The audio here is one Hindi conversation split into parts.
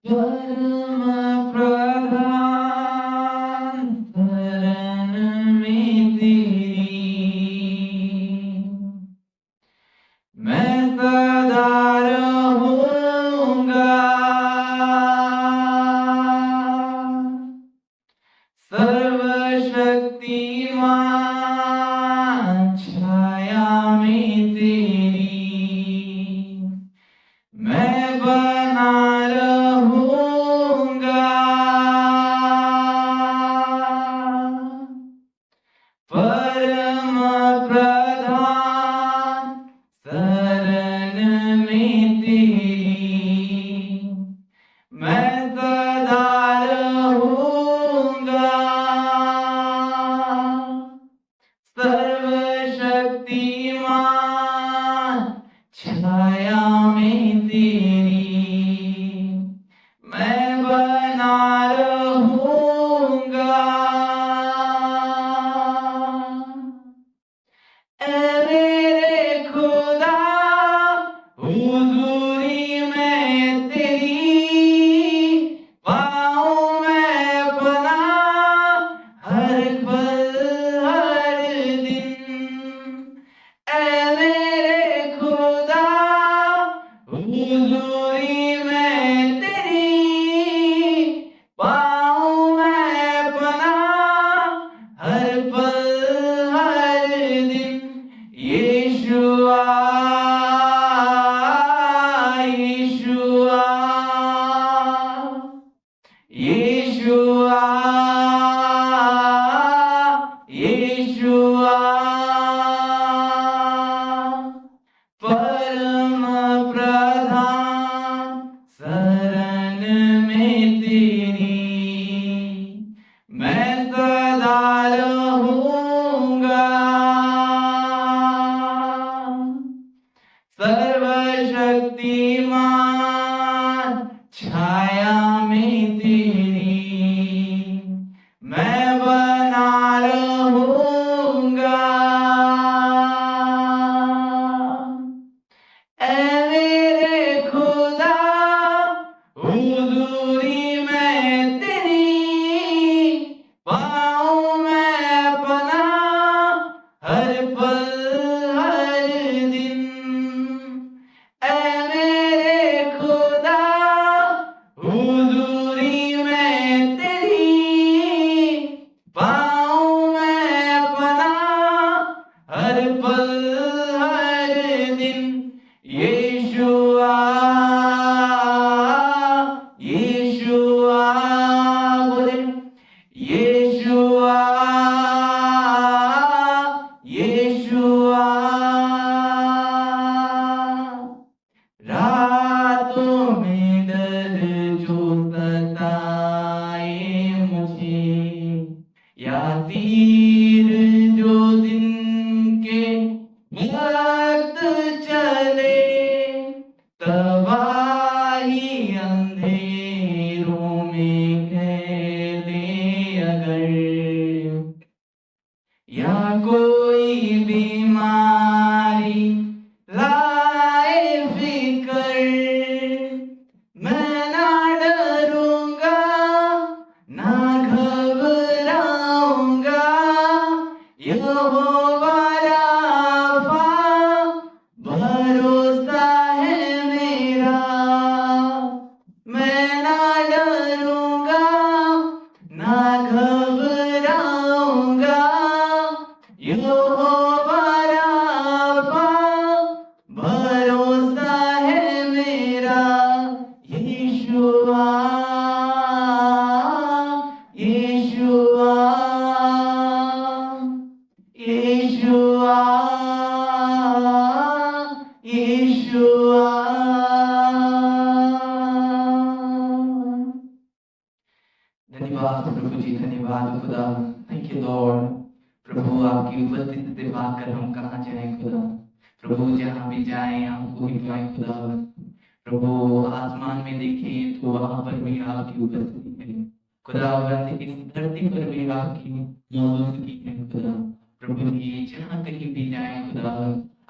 परम प्रधान शरण में तेरी मैं सदा रहूंगा। सर्वशक्तिमान छाया में तेरी मैं बना रहूंगा। परम प्रधान शरण में तेरी मैं सदा रहूंगा। सर्वशक्तिमान छाया में तेरी मैं बना रहूंगा। ऐ मेरे खुदा हुजूरी में तेरी पाऊं मैं पनाह हर पल हर दिन। ऐ मेरे खुदा हुजूरी में तेरी पाऊं मैं पनाह हर पल हर दिन। यीशुआ यीशुआ यीशुआ यीशुआ परम प्रधान शरण में तेरी मैं सदा रहूंगा। सर्वशक्तिमान छाया में तेरी मैं बना रहूंगा। ऐ मेरे खुदा हुजूरी में तेरी पाऊं मैं पनाह हर पल हर दिन। ऐ मेरे खुदा हुजूरी में तेरी पाऊं मैं पनाह हर पल हर दिन। यीशुआ यीशुआ बोले यीशुआ यीशुआ रातों में डर जो सताए मुझे या तीर जो दिन के वक्त चले तबाही अंधेरों में खेले अगर या कोई बीमारी लाए फिकर मैं ना डरूंगा ना घबराऊंगा। यहोवा राफा भरोसा है मेरा मैं ना डरूंगा ना घबराऊंगा। यहोवा राफा भरोसा है मेरा। यीशुआ यीशुआ यीशुआ यीशुआ। धन्यवाद प्रभु जी, धन्यवाद खुदा। Thank you Lord. प्रभु आपकी उपस्थिति से पाकर हम कहाँ जाएं खुदा। प्रभु जहाँ भी जाएं आपको ही पाएं खुदा। प्रभु आसमान में देखें तो वहां पर भी आपकी उपस्थिति है खुदावंद। इस धरती पर भी आपकी मौजूदगी है खुदा। प्रभु जी जहाँ कहीं भी जाएं खुदा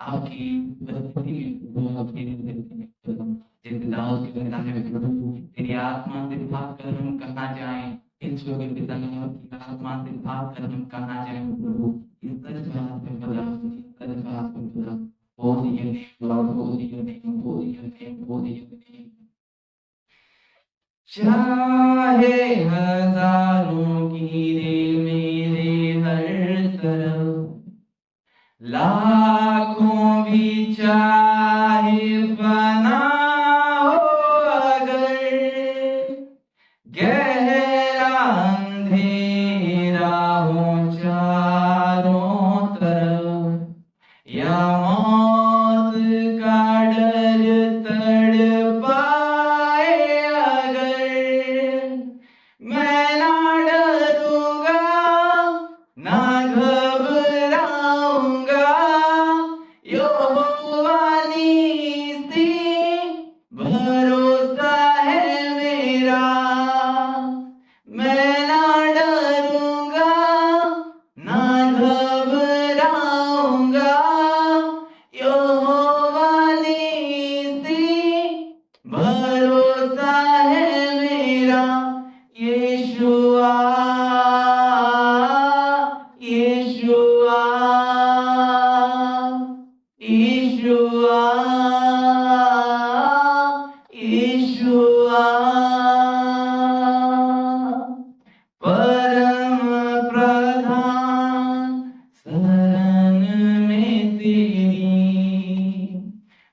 आपकी उपस्थिति में प्रभु आपकी उपस्थिति में खुदा। जैसे दाऊद के बताने में प्रभु तेरी आत्मा से भागकर हम कहाँ जाएं, इन स्वर्गीय पिता की आत्मा से भागकर हम कहाँ जाएं प्रभु, इस सच बात में बदलाव, सच बात में बदलाव। Holy your name, Lord, holy your name, holy your name, holy your name। चाहे हजारों कीड़े मेरे हर तरफ, लाखों भी चाहे फना हो अगर, गहरा अंधेरा हो चारों तरफ, या मौत का डर तड़पाए अगर, मैं ना डरूंगा ना घबराऊंगा, यहोवा नीति भरोसा है मेरा, मैं ना डरूंगा ना घबराऊंगा, यहोवा नीति भरोसा है मेरा। यीशुआ यीशुआ यीशुआ यीशुआ, परम प्रधान शरण में तेरी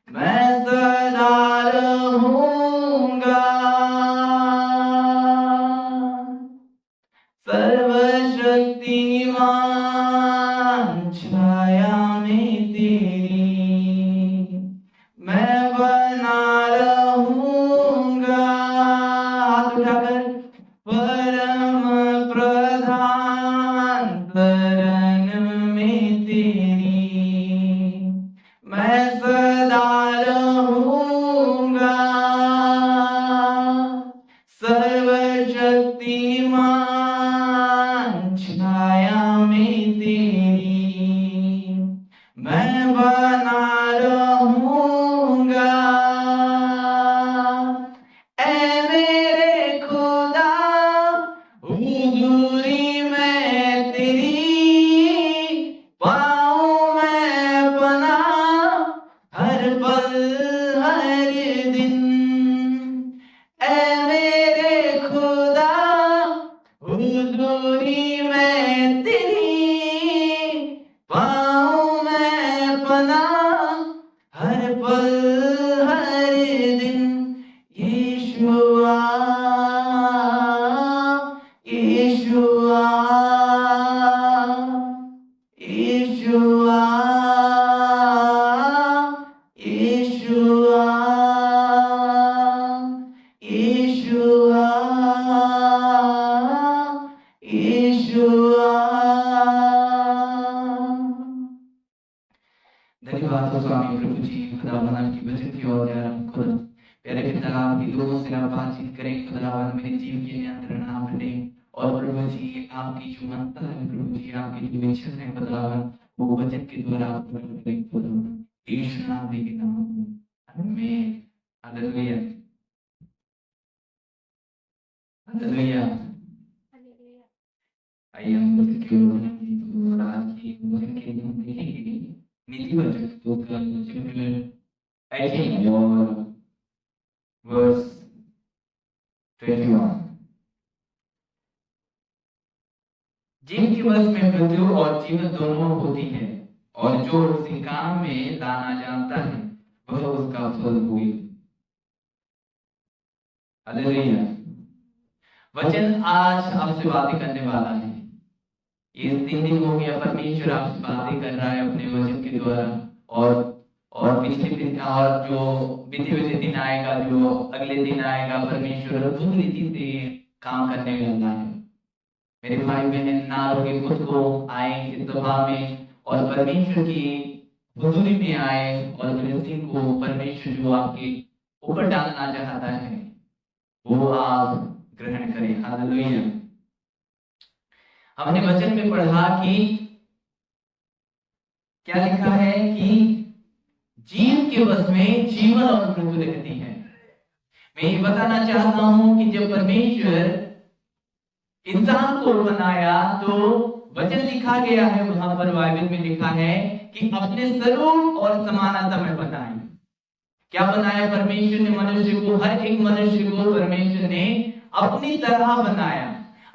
मैं सदा रहूंगा, सर्वशक्तिमान छाया में तेरी मैं बना रहूंगा। हाथ उठाकर, परम प्रधान शरण में तेरी मैं सदा रहूंगा, सर्वशक्तिमान छाया में तेरी मैं बना रहूंगा। ऐ मेरे खुदा हुजूरी में तेरी पाऊं मैं पनाह हर पल हर दिन, ऐ मेरे खुदा हुजूरी में तेरी पाऊं मैं पनाह हर पल हर दिन। यीशुआ यीशुआ यीशुआ यीशुआ यीशुआ यीशुआ। धन्यवाद हो स्वामी प्रभु जी, खुदावन आपकी वचन की ओर खुद प्यारे पिता आपकी लोगों से आप बातचीत करें, खुदावन मेरे जीव के नियंत्रण आप रखें, और प्रभु जी आपकी जो मनता है प्रभु जी, आपकी जो इच्छा है खुदावन वो वचन के द्वारा आप प्रकट करें खुदावन, यीशु नाम के नाम में आमीन। Hallelujah hallelujah. आइए हम वचन के और आज की वचन के हम देखेंगे नीति वचन तो चैप्टर 18 और वर्स 21। जिनके वश में मृत्यु और जीवन दोनों होती है, और जो उसी काम में लाना जानता है वह उसका फल भोगे। हालेलुया। वचन आज आपसे बातें करने वाला है। इस 3 दिन हो गया परमेश्वर आपसे बातें कर रहा है अपने वचन के द्वारा, और पिछले दिन और जो बीते हुए दिन आएगा, जो अगले दिन आएगा, परमेश्वर पूरी रीति से काम करने वाला है। मेरे भाई बहन ना रोके खुद को आए इस सभा में और परमेश्वर की हुजूरी में आए, और ब्लेसिंग को परमेश्वर जो आपके ऊपर डालना चाहता है वो आप ग्रहण करें। हालेलुया। हमने वचन में पढ़ा कि क्या लिखा है कि जीव के वश में जीवन और मृत्यु रहती है। मैं ये बताना चाहता हूं कि जब परमेश्वर इंसान को बनाया तो वचन लिखा गया है, वहां पर बाइबल में लिखा है कि अपने स्वरूप और समानता में बनाए। क्या बनाया परमेश्वर ने मनुष्य को? हर एक मनुष्य को परमेश्वर ने अपनी तरह बनाया,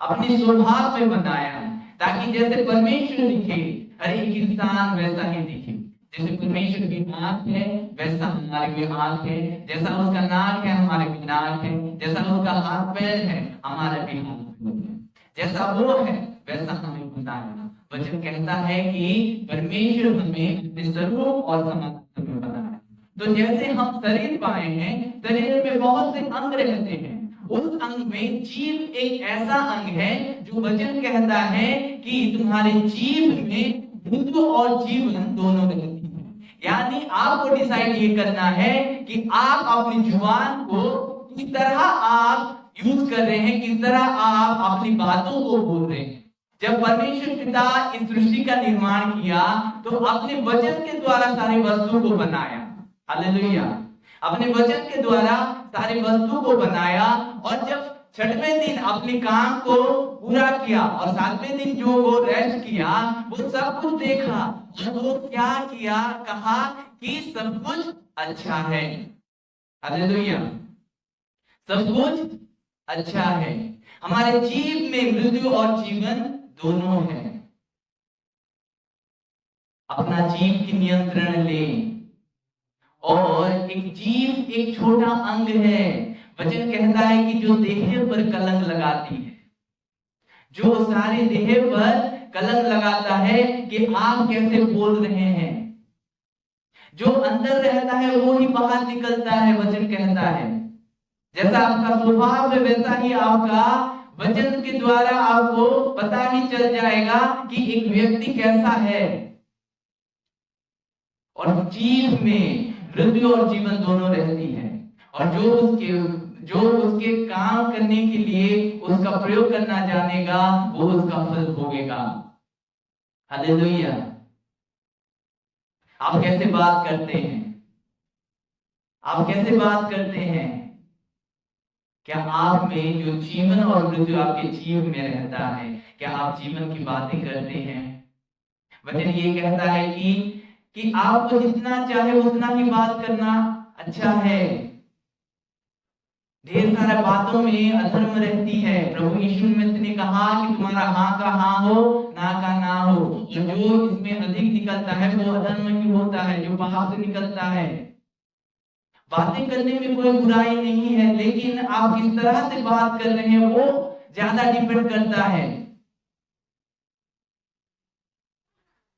अपने स्वभाव में बनाया, ताकि जैसे परमेश्वर दिखे हर एक इंसान वैसा ही दिखे। जैसे परमेश्वर की आंख है वैसा हमारे भी आंख है, जैसा उसका नाक है हमारे भी नाक है, जैसा उसका हाथ पैर है हमारे भी हाथ पैर है, जैसा वो है वैसा हमें बनाया। वचन कहता है कि परमेश्वर हमें अपने स्वरूप और समानता में बनाया। तो जैसे हम शरीर पाए हैं, शरीर में बहुत से अंग रहते हैं, उस अंग में जीव एक ऐसा अंग है जो वचन कहता है कि तुम्हारे जीव में मृत्यु और जीवन दोनों रहती है। यानी आपको डिसाइड ये करना है कि आप अपनी जुबान को किस तरह आप यूज कर रहे हैं, किस तरह आप अपनी बातों को बोल रहे हैं। जब परमेश्वर पिता इस सृष्टि का निर्माण किया तो अपने वचन के द्वारा सारी वस्तु को बनाया। हालेलुया। अपने वचन के द्वारा सारी वस्तु को बनाया, और जब छठवें दिन अपने काम को पूरा किया और सातवें दिन जो वो रेस्ट किया, वो सब कुछ देखा और वो क्या किया? कहा कि सब कुछ अच्छा है। हालेलुया। सब कुछ अच्छा है। हमारे जीव में मृत्यु और जीवन दोनों है। अपना जीव की नियंत्रण ले। और एक जीव एक छोटा अंग है। वचन कहता है कि जो देह पर कलंक लगाती है, जो सारे देह पर कलंक लगाता है कि आप कैसे बोल रहे हैं। जो अंदर रहता है वो ही बाहर निकलता है। वचन कहता है जैसा आपका स्वभाव है वैसा ही आपका वचन के द्वारा आपको पता ही चल जाएगा कि एक व्यक्ति कैसा है। और जीव में मृत्यु और जीवन दोनों रहती है, और जो उसके काम करने के लिए उसका प्रयोग करना जानेगा वो उसका फल भोगेगा। हालेलुया। आप कैसे बात करते हैं? आप कैसे बात करते हैं? क्या आप में जो जीवन और मृत्यु आपके जीव में रहता है, क्या आप जीवन की बातें करते हैं? वचन ये कहता है कि आपको जितना चाहे उतना ही बात करना अच्छा है। ढेर सारा बातों में अधर्म रहती है। प्रभु यीशु मसीह ने कहा कि तुम्हारा हाँ का हाँ हो, ना का ना हो। जो इसमें अधिक निकलता है वो अधर्म ही होता है, जो पाप से निकलता है। बातें करने में कोई बुराई नहीं है, लेकिन आप किस तरह से बात कर रहे हैं वो ज्यादा डिपेंड करता है।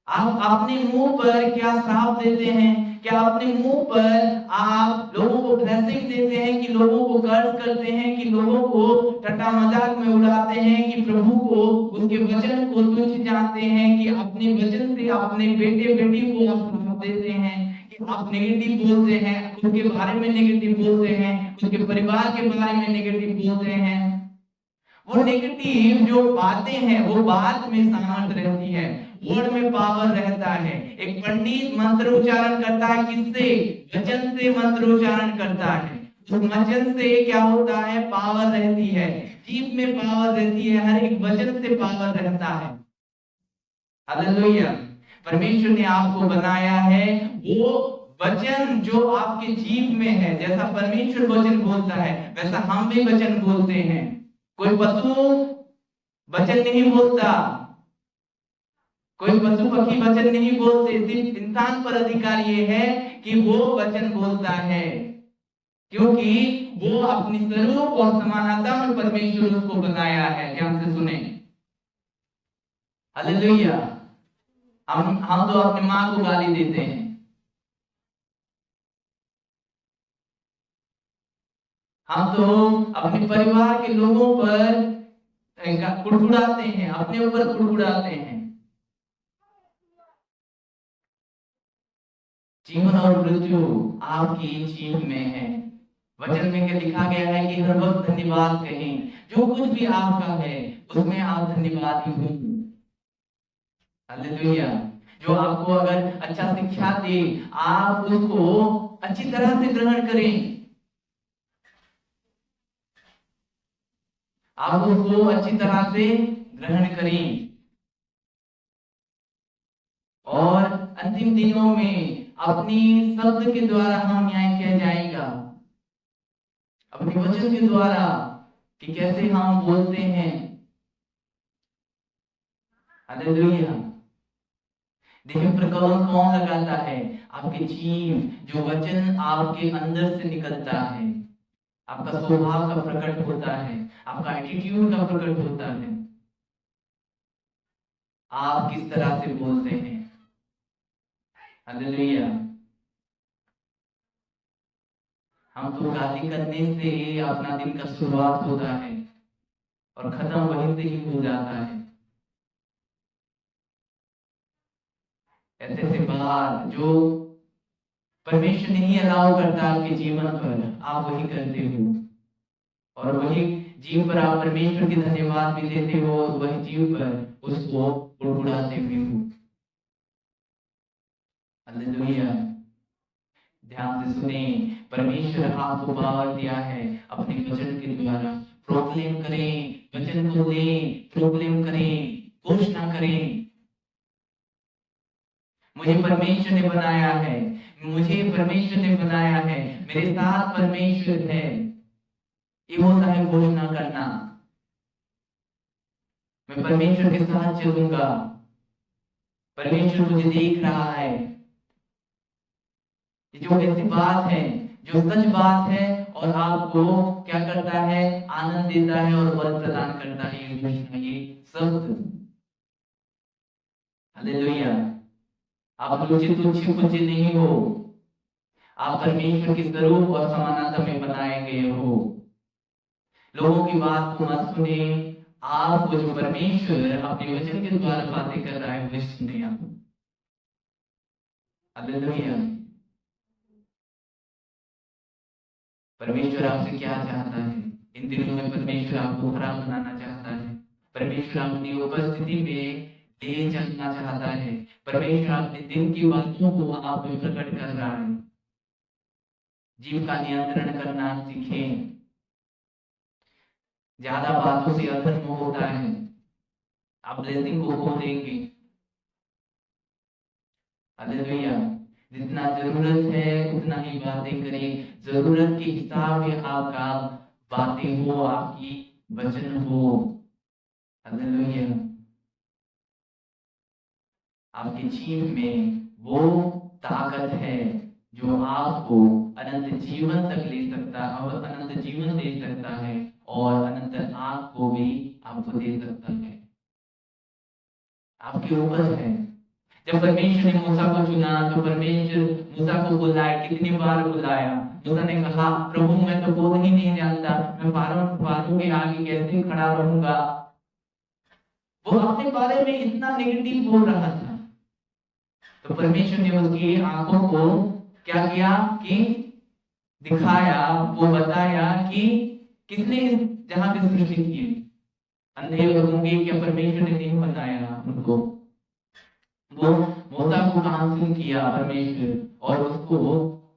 आप अपने मुंह पर क्या श्राप देते हैं? क्या अपने मुंह पर आप लोगों को ब्लेसिंग देते हैं, कि लोगों को कर्ज करते हैं, कि लोगों को टट्टा मजाक में उड़ाते हैं, कि प्रभु को उसके वचन को तुच्छ जानते हैं, कि अपने वचन से अपने बेटे बेटी को आप श्राप देते हैं, कि आप नेगेटिव बोलते हैं, उनके बारे में नेगेटिव बोलते हैं, उनके परिवार के बारे में नेगेटिव बोलते हैं। वो नेगेटिव जो बातें हैं वो बात में सामर्थ्य रहती है, वर्ड में पावर रहता है। एक पंडित मंत्र उच्चारण करता है, किससे? वचन से मंत्र उच्चारण करता है। उस वचन से क्या होता है? पावर रहती है। जीव में पावर रहती है, हर एक वचन से पावर रहता है। हालेलुया। परमेश्वर ने आपको बनाया है, वो वचन जो आपके जीव में है, जैसा परमेश्वर वचन बोलता है वैसा हम भी वचन बोलते हैं। कोई पशु वचन नहीं बोलता, कोई पशु पक्षी वचन नहीं बोलते। सिर्फ इंसान पर अधिकार ये है कि वो वचन बोलता है, क्योंकि वो अपनी स्वरूप और समानता में परमेश्वर उसको बनाया है। ध्यान से सुने। हालेलुया। हम तो अपनी माँ को गाली देते हैं, हम तो अपने परिवार के लोगों पर कुड़कुड़ाते हैं, अपने ऊपर कुड़कुड़ाते हैं। जीवन और मृत्यु आपकी जीव में है। वचन में क्या लिखा गया है कि हर वक्त धन्यवाद कहें। जो कुछ भी आपका है उसमें आप धन्यवादी हो। हालेलुया। जो आपको अगर अच्छा शिक्षा दे, आप उसको अच्छी तरह से ग्रहण करें। आप उसको अच्छी तरह से ग्रहण करें और अंतिम दिनों में अपनी शब्द के द्वारा हम न्याय किया जाएगा, अपने वचन के द्वारा कि कैसे हम बोलते हैं। हालेलुया। देखिए प्रकलन कौन लगाता है? आपके जीव, जो वचन आपके अंदर से निकलता है, आपका स्वभाव का प्रकट होता है, आपका एटीट्यूड का प्रकट होता है। आप किस तरह से बोलते हैं। हालेलुया। हम तो गाली करने से अपना दिन का शुरुआत होता है और खत्म वहीं से ही हो जाता है। ऐसे ऐसे बात जो परमेश्वर नहीं अलाउ करता आपके जीवन पर, आप वही करते हो और वही जीव पर आप परमेश्वर की धन्यवाद भी देते हो और वही जीव पर उसको उड़ाते भी हो। हालेलुया। ध्यान से सुने, परमेश्वर आपको पावर दिया है अपने वचन के द्वारा। प्रोक्लेम करें, वचन को दें, प्रोक्लेम करें, घोषणा करें। मुझे परमेश्वर ने बनाया है, मुझे परमेश्वर ने बनाया है, मेरे साथ परमेश्वर है। ये होता है घोषणा करना। मैं परमेश्वर के साथ चलूंगा, परमेश्वर मुझे देख रहा है। ये जो ऐसी बात है, जो सच बात है और आपको क्या करता है, आनंद देता है और बल प्रदान करता है। ये शब्द। हालेलुया। आप लुचे तुच्छ नहीं हो, आप परमेश्वर के स्वरूप और समानता में बनाए गए हो। लोगों की बात को मत सुने, आपको जो परमेश्वर अपने वचन के द्वारा बातें कर रहा है वही सुने आप। हालेलुया। परमेश्वर आपसे क्या चाहता है? इन दिनों में परमेश्वर आपको हरा बनाना चाहता है। परमेश्वर अपनी उपस्थिति में ले चलना चाहता है। परमेश्वर अपने दिन की बातों को आप में प्रकट कर रहा है। जीव का नियंत्रण करना सीखें। ज्यादा बातों से अधर्म होता है, आप ब्लेसिंग को खो देंगे। हालेलुया। जितना जरूरत है उतना ही बातें करें, जरूरत के हिसाब में आपका बातें हो, आपकी वचन हो। हालेलुया। आपके जीव में वो ताकत है जो आपको अनंत जीवन तक ले सकता है और अनंत जीवन दे सकता है और अनंत आग को भी आपको दे सकता है। आपके ऊपर है। जब परमेश्वर ने मूसा को चुना तो परमेश्वर मूसा को बुलाया, कितनी बार बुलाया। मूसा ने कहा, प्रभु मैं तो बोल ही नहीं जानता, मैं फारों के आगे कैसे खड़ा रहूंगा। वो अपने बारे में इतना नेगेटिव बोल रहा था। तो परमेश्वर ने उसकी आंखों को क्या किया कि दिखाया, वो बताया कि किसने जहां पे सृष्टि की। अंधे और गूंगे क्या परमेश्वर ने नहीं बताया उनको? वो मूसा को काउंसिल किया परमेश्वर और उसको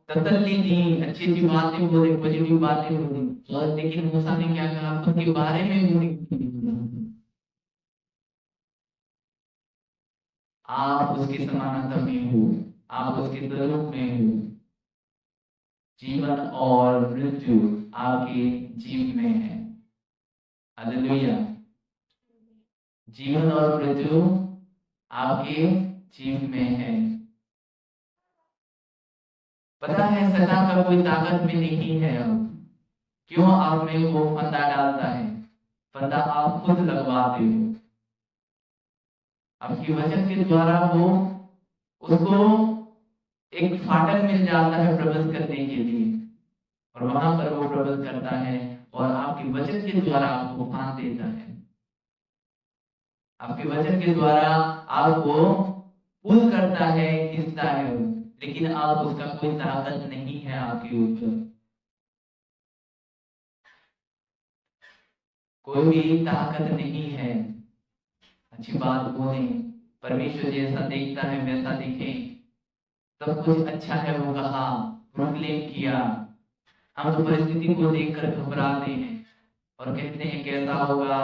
तसल्ली दी, अच्छी अच्छी बातें बोले, पॉजिटिव बातें बोली। और लेकिन मूसा ने क्या कहा, उसके बारे में आप उसकी समानता में हो, आप उसके स्वरूप में हो। जीवन और मृत्यु आपके जीव में है। हालेलुया। जीवन और मृत्यु आपके जीव में है। पता है शैतान का कोई ताकत में नहीं है। अब क्यों आप में वो फंदा डालता है? फंदा आप खुद लगवाते हो। आपकी वचन के द्वारा वो उसको एक फाटक मिल जाता है प्रवेश करने के लिए और वहां पर वो प्रवेश करता है और आपके वचन के द्वारा आपको फांद देता है। आपके वचन के द्वारा आपको पुल करता है, खींचता है, लेकिन आप उसका कोई ताकत नहीं है आपके ऊपर। कोई भी ताकत नहीं है। अच्छी बात बोले, परमेश्वर जैसा देखता है वैसा देखे। सब कुछ अच्छा है वो कहा, प्रोक्लेम किया। हम तो परिस्थिति को देखकर घबराते हैं और कहते हैं कैसा होगा,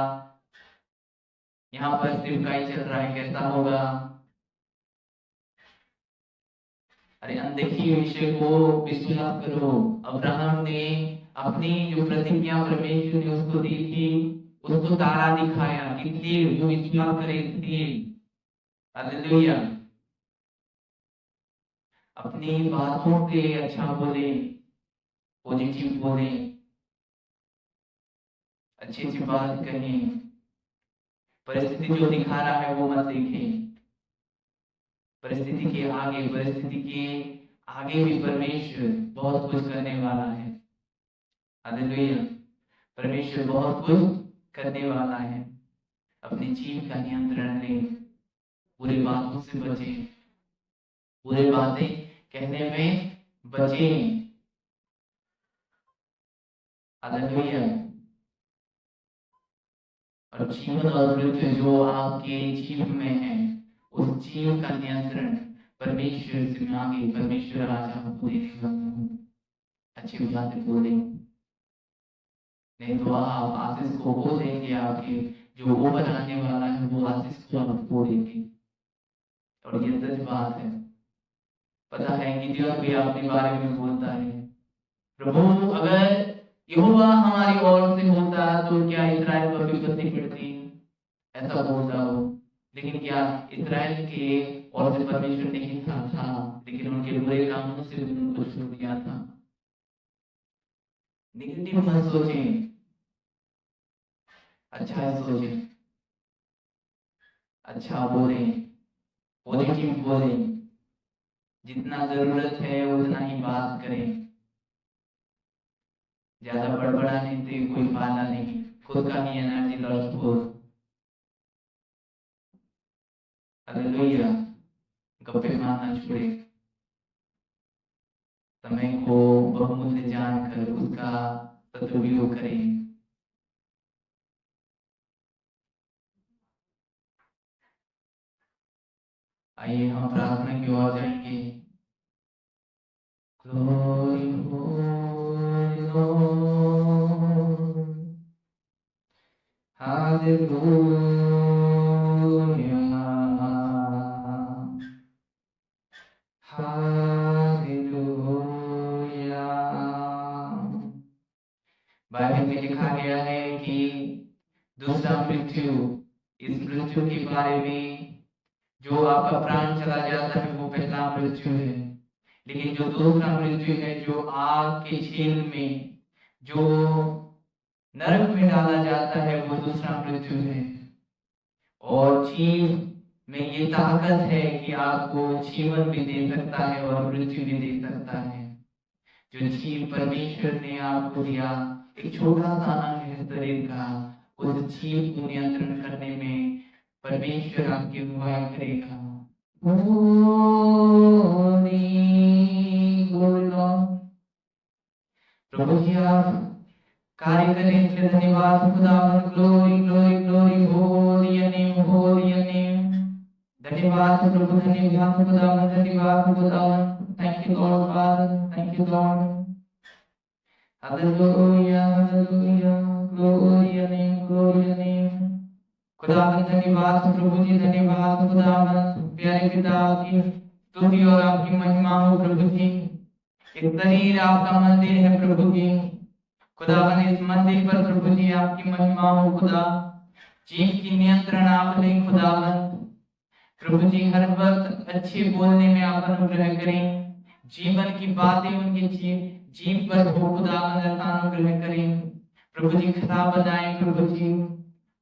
यहाँ पर सिर्फ का ही चल रहा है, कैसा होगा। अरे अनदेखी विषय को विश्वास करो। अब्राहम ने अपनी जो प्रतिज्ञा परमेश्वर ने उसको दी थी, उसको तारा दिखाया, इसलिए वो विश्वास करे, इसलिए हालेलुया। अपनी बातों पे अच्छा बोले, पॉजिटिव बोले, अच्छी अच्छी बात कहें। परिस्थिति जो दिखा रहा है वो मत देखें। परिस्थिति के आगे भी परमेश्वर बहुत कुछ करने वाला है। हालेलुया। परमेश्वर बहुत कुछ करने वाला है। अपने जीव का नियंत्रण लें, बुरी बातों से बचें, बुरी बातें कहने में बचें। हालेलुया। और जीवन और मृत्यु जो आपके जीव में है, उस जीव का नियंत्रण परमेश्वर से मांगे। परमेश्वर आज आपको देने वाला हूँ, अच्छी बातें बोले, नहीं तो आप आशीष को खो देंगे। आपके जो वो बनाने वाला है वो आशीष को आप खो देंगे। और ये सच बात है। पता है गिदियोन भी अपने बारे में बोलता है, प्रभु अगर यहोवा हमारी ओर से होता तो क्या इस्राएल पर विपत्ति पड़ती, ऐसा बोलता हो। लेकिन क्या इस्राएल के ओर से परमेश्वर नहीं था, लेकिन उनके बुरे कामों से उनको छोड़ दिया था। नेगेटिव मत सोचें, अच्छा सोचें, अच्छा बोले, पॉजिटिव बोले, जितना जरूरत है उतना ही बात करें। ज्यादा बड़बड़ाने से कोई फायदा नहीं, खुद का ही एनर्जी लॉस हो। हालेलुया। गप्पे मारना छोड़े, समय को बहुमूल्य जानकर उसका सदुपयोग करें। आइए हम प्रार्थना की ओर जाएंगे। Glory, Holy Lord, Hallelujah, Hallelujah। Bible में लिखा गया है कि दूसरा मृत्यु, इस मृत्यु के बारे में, जो आपका प्राण चला जाता है वो पहला मृत्यु है। लेकिन जो दूसरा मृत्यु है, जो आग के झील में, जो नरक में डाला जाता है, वो दूसरा मृत्यु है। और जीव में ये ताकत है कि आपको जीवन भी दे सकता है और मृत्यु भी दे सकता है। जो जीव परमेश्वर ने आपको दिया, एक छोटा सा अंग है शरीर का, उस जीव को नियंत्रण करने में परमेश्वर आपकी अगुवाई करेगा। प्रभु जी आप कार्य करें, इसलिए धन्यवाद खुदा। Glory glory glory, Holi your name, holy your name. धन्यवाद प्रभु, धन्यवाद खुदा, धन्यवाद खुदा। Thank you Lord father, thank you Lord. Hallelujah hallelujah, glory your name, glory your name. खुदा धन्यवाद प्रभु जी, धन्यवाद खुदा। प्यारे पिता की स्तुति और आपकी महिमा हो प्रभु जी। इस शरीर आपका मंदिर है प्रभु जी। खुदावन इस मंदिर पर प्रभु जी आपकी महिमा हो खुदा। जीव की नियंत्रण आप लें खुदावन। प्रभु जी हर वक्त अच्छे बोलने में आप अनुग्रह करें। जीवन की बातें उनके जीव पर हो खुदावन, ऐसा अनुग्रह करें। प्रभु जी खराब बनाए प्रभु जी।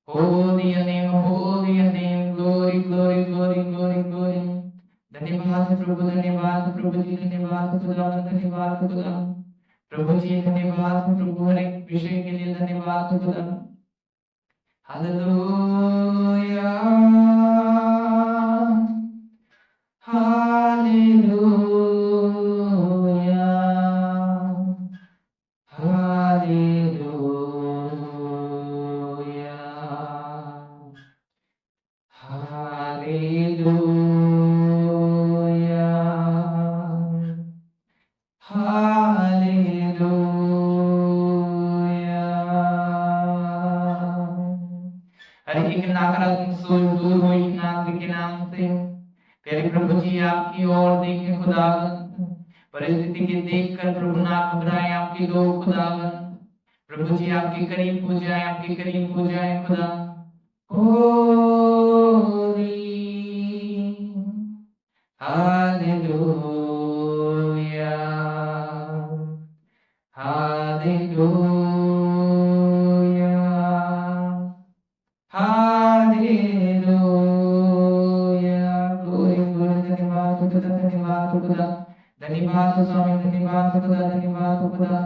Holy your name, holy your name, glory glory glory glory glory. धन्यवाद प्रभु, धन्यवाद प्रभु जी, धन्यवाद खुदावन, धन्यवाद खुदा। प्रभु जी धन्यवाद प्रभु, हर एक विषय के लिए धन्यवाद खुदा। Hallelujah hallelujah hallelujah hallelujah hallelujah. हर एक नकारात्मक सोच दूर हो यीशु नासरी के नाम से। प्यारे प्रभु जी आपकी ओर देखें खुदावन, परिस्थिति के देखकर प्रभु ना घबराएं आपके लोग खुदावन। प्रभु जी आपके करीब हो जाए, आपके करीब हो जाए खुदा। Holi hallelujah hallelujah hallelujah. Glory glory, धन्यवाद खुदा, धन्यवाद खुदा, धन्यवाद स्वामी, धन्यवाद खुदा, धन्यवाद खुदा।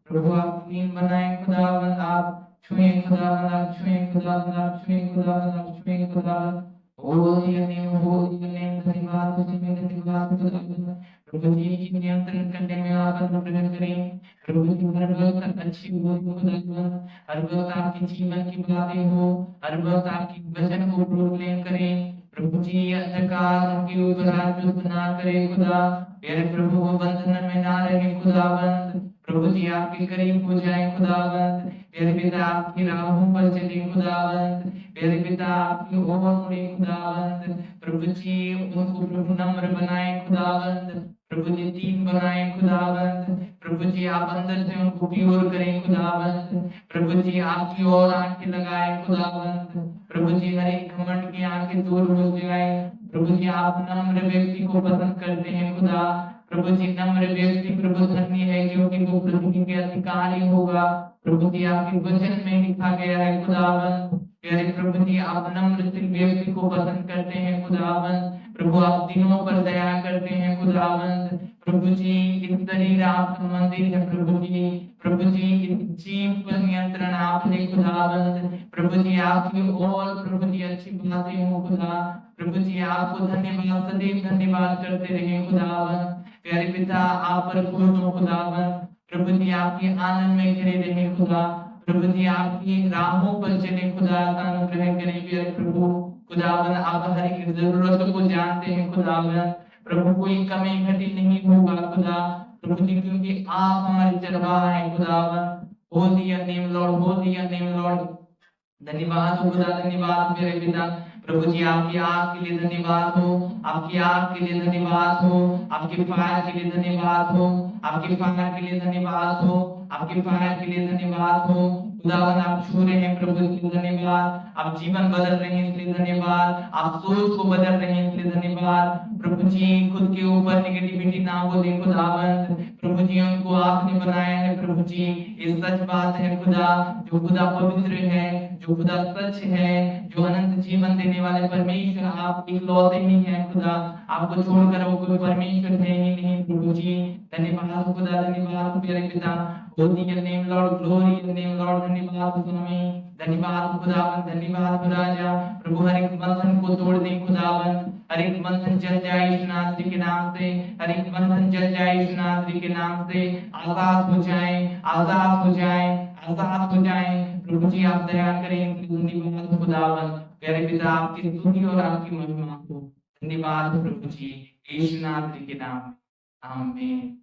प्रभु आप नींद बनाए खुदावन, आप छुए खुदावन, आप छुए खुदावन, आप छुए खुदावन, आप छुए खुदावन। होली नेम, होली नेम, धन्यवाद तुझे, धन्यवाद खुदावन। प्रभु जी की नियंत्रण करने में आप अनुग्रह करें। प्रभु जी हर वक्त अच्छी हो खुदावन, हर वक्त आपके जीवन की बातें हो, हर वक्त आपकी वचन को प्रोक्लेम करें। प्रभु जी अंधकार उनके ऊपर राजत्व ना करे खुदा। प्यारे प्रभु वो बंधन में ना रहे खुदावंत। प्रभु जी आपके करीब हो जाए खुदावंत। प्यारे पिता आपकी राहों पर चले खुदावंत। प्यारे पिता आपकी ओर मुड़े खुदावंत। प्रभु जी उनको प्रभु नम्र बनाए खुदावंत। प्रभु जी दीन बनाए खुदावंत। प्रभु जी आप अंदर से उनको प्योर करें खुदावंत। प्रभु जी आपकी ओर आंखें लगाए खुदावंत। प्रभु जी हर एक घमंड की आंखें दूर हो जाए। प्रभु जी आप नम्र व्यक्ति को पसंद करते हैं खुदा। प्रभु जी नम्र व्यक्ति प्रभु धन्य है क्योंकि वो प्रभु के अधिकारी होगा। प्रभु जी आपके वचन में लिखा गया है खुदावन। प्यारे प्रभु जी आप नम्र व्यक्ति को पसंद करते हैं खुदावन। प्रभु आप दिनों पर दया करते हैं खुदावन। प्रभु जी इस शरीर आपका मंदिर है प्रभु जी। प्रभु जी इस जीव पर नियंत्रण आपने खुदावन। प्रभु जी आपकी और प्रभु जी अच्छी बातें हो खुदा। प्रभु जी आपको धन्यवाद, सदैव धन्यवाद करते रहे खुदावन। प्यारे पिता आप पर खुश हो खुदावन। प्रभु जी आपके आनंद में घिरे रहे खुदा। प्रभु जी आपकी राहों पर चले खुदा का अनुग्रह करें प्यारे प्रभु। खुदावन आप हर एक जरूरत को जानते हैं खुदावन। प्रभु कोई कमी घटी नहीं होगा खुदा। प्रभु जी क्योंकि आप हमारी चरवाहा हैं खुदावन। Holi your name Lord, Holi your name Lord. धन्यवाद हो खुदा, धन्यवाद मेरे पिता। प्रभु जी आपकी आग के लिए धन्यवाद हो, आपकी आग के लिए धन्यवाद हो, आपके फायर के लिए धन्यवाद हो, आपके फायर के लिए धन्यवाद हो, आपके फायर के लिए धन्यवाद हो। खुदावन आप छू रहे हैं प्रभु इसलिए धन्यवाद। आप जीवन बदल रहे हैं इसलिए धन्यवाद। आप सोच को बदल रहे हैं इसलिए धन्यवाद। प्रभु जी खुद के ऊपर नेगेटिविटी ना बोले खुदावन। प्रभु जी उनको आपने बनाया है प्रभु जी। ये सच बात है खुदा, जो खुदा पवित्र है, जो खुदा सच है, जो अनंत जीवन देने वाले परमेश्वर आप इकलौते ही हैं खुदा। आपको छोड़कर वो कोई परमेश्वर है ही नहीं प्रभु जी। धन्यवाद खुदा, धन्यवाद प्यारे पिता। Holi your name Lord, glory your name Lord. धन्यवाद स्वामी, धन्यवाद खुदावन, धन्यवाद राजा। प्रभु हर एक बंधन को तोड़ दे खुदावन। हर एक बंधन जल जाए यीशु नासरी के नाम से। हर एक बंधन जल जाए यीशु नासरी के नाम से। आजाद हो जाए, आजाद हो जाए, आजाद हो जाए। प्रभु जी आप दया करें, धन्यवाद खुदावन। प्यारे पिता आपकी स्तुति और आपकी महिमा हो। धन्यवाद प्रभु जी, यीशु नासरी के नाम, आमीन।